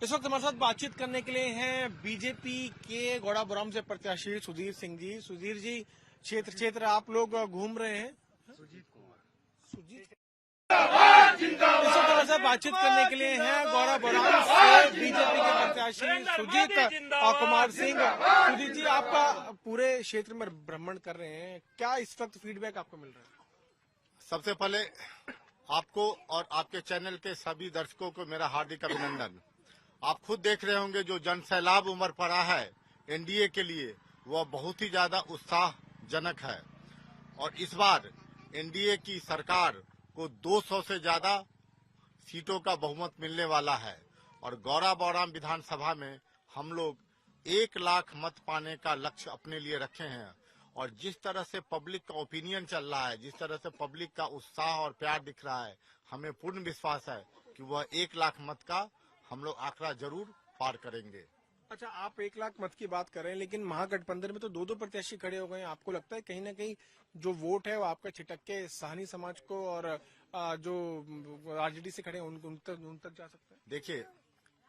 इस वक्त हमारे साथ बातचीत करने के लिए हैं बीजेपी के गौड़ाबौराम से प्रत्याशी सुधीर सिंह जी। सुधीर जी, क्षेत्र क्षेत्र आप लोग घूम रहे हैं। सुजीत इस वक्त हमारे साथ बातचीत करने के लिए हैं गौड़ाबौराम से बीजेपी के प्रत्याशी सुजीत कुमार सिंह। सुजीत जी, आपका पूरे क्षेत्र में भ्रमण कर रहे हैं, क्या इस वक्त फीडबैक आपको मिल रहा है? सबसे पहले आपको और आपके चैनल के सभी दर्शकों को मेरा हार्दिक अभिनंदन। आप खुद देख रहे होंगे जो जन सैलाब उमड़ पड़ा है एनडीए के लिए, वह बहुत ही ज्यादा उत्साहजनक है। और इस बार एनडीए की सरकार को 200 से ज्यादा सीटों का बहुमत मिलने वाला है। और गौड़ाबौराम विधानसभा में हम लोग 1 लाख मत पाने का लक्ष्य अपने लिए रखे हैं। और जिस तरह से पब्लिक का ओपिनियन चल रहा है, जिस तरह से पब्लिक का उत्साह और प्यार दिख रहा है, हमें पूर्ण विश्वास है कि वह 1 लाख मत का हम लोग आंकड़ा जरूर पार करेंगे। अच्छा, आप 1 लाख मत की बात कर रहे हैं, लेकिन महागठबंधन में तो दो प्रत्याशी खड़े हो गए हैं। आपको लगता है कहीं ना कहीं जो वोट है वो आपका छिटक के साहनी समाज को और जो आरजेडी से खड़े हैं उन तक जा सकता है? देखिए,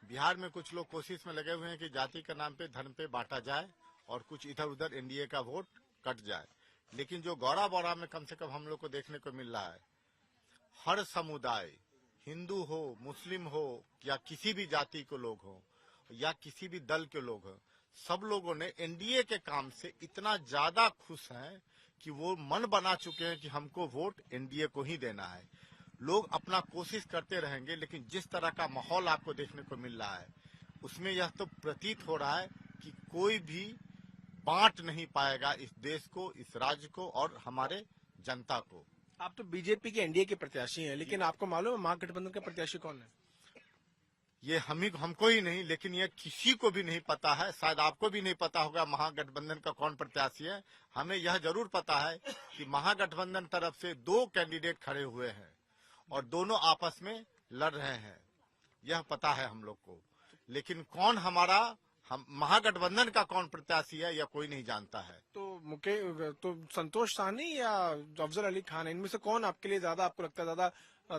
बिहार में कुछ लोग कोशिश में लगे हुए हैं कि जाति के नाम पे धर्म पे बांटा जाए और कुछ इधर उधर एनडीए का वोट कट जाए। लेकिन जो गौड़ाबौराम में कम से कम हम लोग को देखने को मिल रहा है, हर समुदाय, हिंदू हो, मुस्लिम हो या किसी भी जाति के लोग हो या किसी भी दल के लोग हो, सब लोगों ने एनडीए के काम से इतना ज्यादा खुश हैं कि वो मन बना चुके हैं कि हमको वोट एनडीए को ही देना है। लोग अपना कोशिश करते रहेंगे, लेकिन जिस तरह का माहौल आपको देखने को मिल रहा है उसमें यह तो प्रतीत हो रहा है कि कोई भी बांट नहीं पाएगा इस देश को, इस राज्य को और हमारे जनता को। आप तो बीजेपी के एनडीए के प्रत्याशी हैं, लेकिन आपको मालूम है महागठबंधन का प्रत्याशी कौन है? ये हमको ही नहीं, लेकिन ये किसी को भी नहीं पता है। शायद आपको भी नहीं पता होगा महागठबंधन का कौन प्रत्याशी है। हमें यह जरूर पता है कि महागठबंधन तरफ से 2 कैंडिडेट खड़े हुए हैं और दोनों आपस में लड़ रहे हैं, यह पता है हम लोग को। लेकिन कौन हम महागठबंधन का कौन प्रत्याशी है यह कोई नहीं जानता है। तो संतोष साहनी या अफजल अली खान, इनमें से कौन आपके लिए ज्यादा, आपको लगता है ज्यादा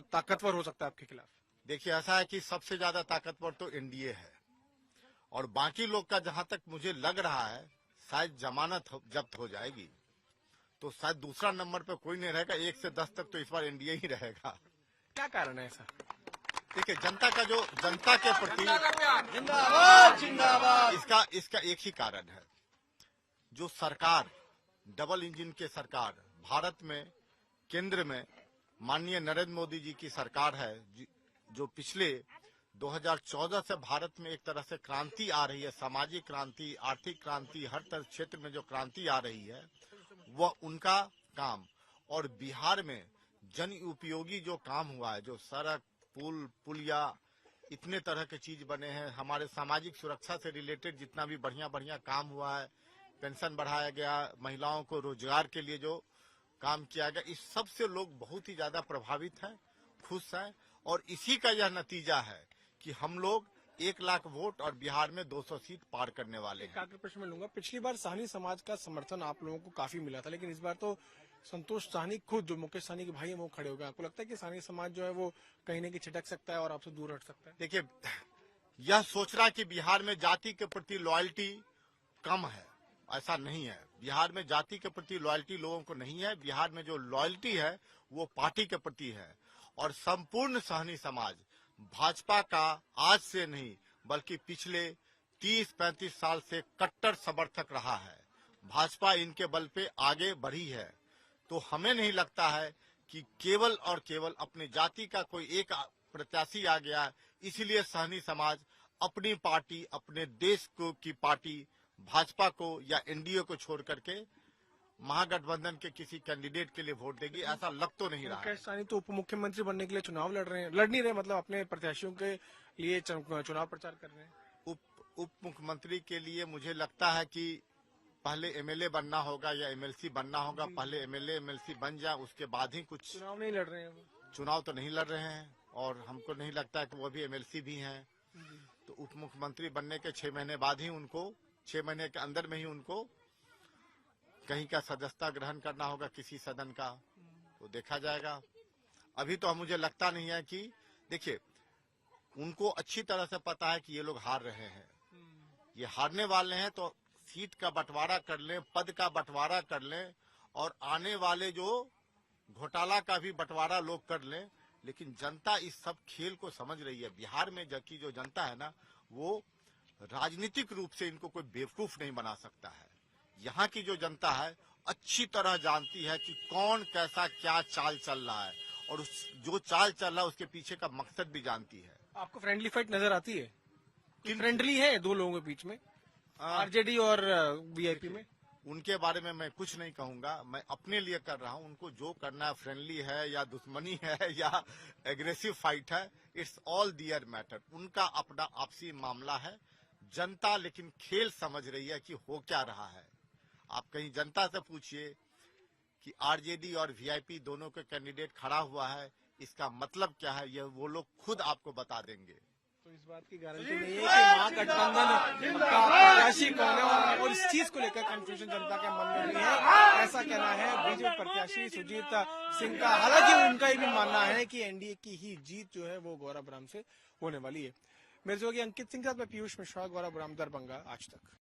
ताकतवर हो सकता है आपके खिलाफ? देखिए, ऐसा है कि सबसे ज्यादा ताकतवर तो एनडीए है और बाकी लोग का जहां तक मुझे लग रहा है शायद जमानत जब्त हो जाएगी तो शायद दूसरा नंबर पे कोई नहीं रहेगा। 1 से 10 तक तो इस बार एनडीए ही रहेगा। क्या कारण है ऐसा? देखिए, जनता के प्रति इसका एक ही कारण है। जो सरकार, डबल इंजन की सरकार भारत में, केंद्र में माननीय नरेंद्र मोदी जी की सरकार है, जो पिछले 2014 से भारत में एक तरह से क्रांति आ रही है, सामाजिक क्रांति, आर्थिक क्रांति, हर तरह क्षेत्र में जो क्रांति आ रही है वह उनका काम। और बिहार में जन उपयोगी जो काम हुआ है, जो सड़क, पुलिया, इतने तरह के चीज बने हैं, हमारे सामाजिक सुरक्षा से रिलेटेड जितना भी बढ़िया काम हुआ है, पेंशन बढ़ाया गया, महिलाओं को रोजगार के लिए जो काम किया गया, इस सब से लोग बहुत ही ज्यादा प्रभावित हैं, खुश हैं। और इसी का यह नतीजा है कि हम लोग 1 लाख वोट और बिहार में 200 सीट पार करने वाले हैं। एक प्रश्न में लूंगा, पिछली बार साहनी समाज का समर्थन आप लोगों को काफी मिला था, लेकिन इस बार तो संतोष साहनी खुद, जो मुकेश साहनी के भाई हैं, वो खड़े हो गए। आपको लगता है कि साहनी समाज जो है वो कहीं न कहीं छिटक सकता है और आपसे दूर हट सकता है? देखिए, यह सोचना कि बिहार में जाति के प्रति लॉयल्टी कम है, ऐसा नहीं है। बिहार में जाति के प्रति लॉयल्टी लोगों को नहीं है। बिहार में जो लॉयल्टी है वो पार्टी के प्रति है। और संपूर्ण साहनी समाज भाजपा का आज से नहीं बल्कि पिछले 30-35 साल से कट्टर समर्थक रहा है। भाजपा इनके बल पे आगे बढ़ी है। तो हमें नहीं लगता है कि केवल और केवल अपनी जाति का कोई एक प्रत्याशी आ गया इसलिए साहनी समाज अपनी पार्टी, अपने देश को की पार्टी भाजपा को या एनडीए को छोड़ करके महागठबंधन के किसी कैंडिडेट के लिए वोट देगी, ऐसा लग तो नहीं रहा। मुकेश साहनी तो उप मुख्यमंत्री बनने के लिए चुनाव लड़ नहीं रहे, मतलब अपने प्रत्याशियों के लिए चुनाव प्रचार कर रहे हैं। उप मुख्यमंत्री के लिए मुझे लगता है कि पहले एमएलए बनना होगा या एमएलसी बनना होगा। पहले एमएलए एमएलसी बन जाए, उसके बाद ही कुछ। चुनाव नहीं लड़ रहे हैं, चुनाव तो नहीं लड़ रहे हैं और हमको नहीं लगता है कि वो भी एमएलसी भी हैं। तो उप मुख्यमंत्री बनने के 6 महीने बाद ही उनको, 6 महीने के अंदर में ही उनको कहीं का सदस्यता ग्रहण करना होगा किसी सदन का, तो देखा जाएगा। अभी तो मुझे लगता नहीं है कि, देखिए, उनको अच्छी तरह से पता है कि ये लोग हार रहे हैं, ये हारने वाले हैं, तो सीट का बंटवारा कर लें, पद का बंटवारा कर लें और आने वाले जो घोटाला का भी बंटवारा लोग कर लें, लेकिन जनता इस सब खेल को समझ रही है। बिहार में की जो जनता है ना, वो राजनीतिक रूप से इनको कोई बेवकूफ नहीं बना सकता है। यहाँ की जो जनता है अच्छी तरह जानती है कि कौन कैसा क्या चाल चल रहा है, और जो चाल चल रहा है उसके पीछे का मकसद भी जानती है। आपको फ्रेंडली फाइट नजर आती है? फ्रेंडली है दो लोगों के बीच में, आरजेडी और वीआईपी में? उनके बारे में मैं कुछ नहीं कहूंगा, मैं अपने लिए कर रहा हूं। उनको जो करना है, फ्रेंडली है या दुश्मनी है या एग्रेसिव फाइट है, इट्स ऑल दियर मैटर। उनका अपना आपसी मामला है। जनता लेकिन खेल समझ रही है कि हो क्या रहा है। आप कहीं जनता से पूछिए कि आरजेडी और वीआईपी दोनों के कैंडिडेट खड़ा हुआ है, इसका मतलब क्या है, यह वो लोग खुद आपको बता देंगे। तो इस बात की गारंटी नहीं है कि महागठबंधन का प्रत्याशी कौन है, और इस चीज को लेकर कंफ्यूजन जनता के मन में भी है, ऐसा कहना है बीजेपी प्रत्याशी सुजीत सिंह का। हालांकि उनका ये भी मानना है कि एनडीए की ही जीत जो है वो गौरा बराम से होने वाली है। मेरे जो अंकित सिंह के साथ मैं पीयूष मिश्रा, गौरा बराम, दरभंगा, आज तक।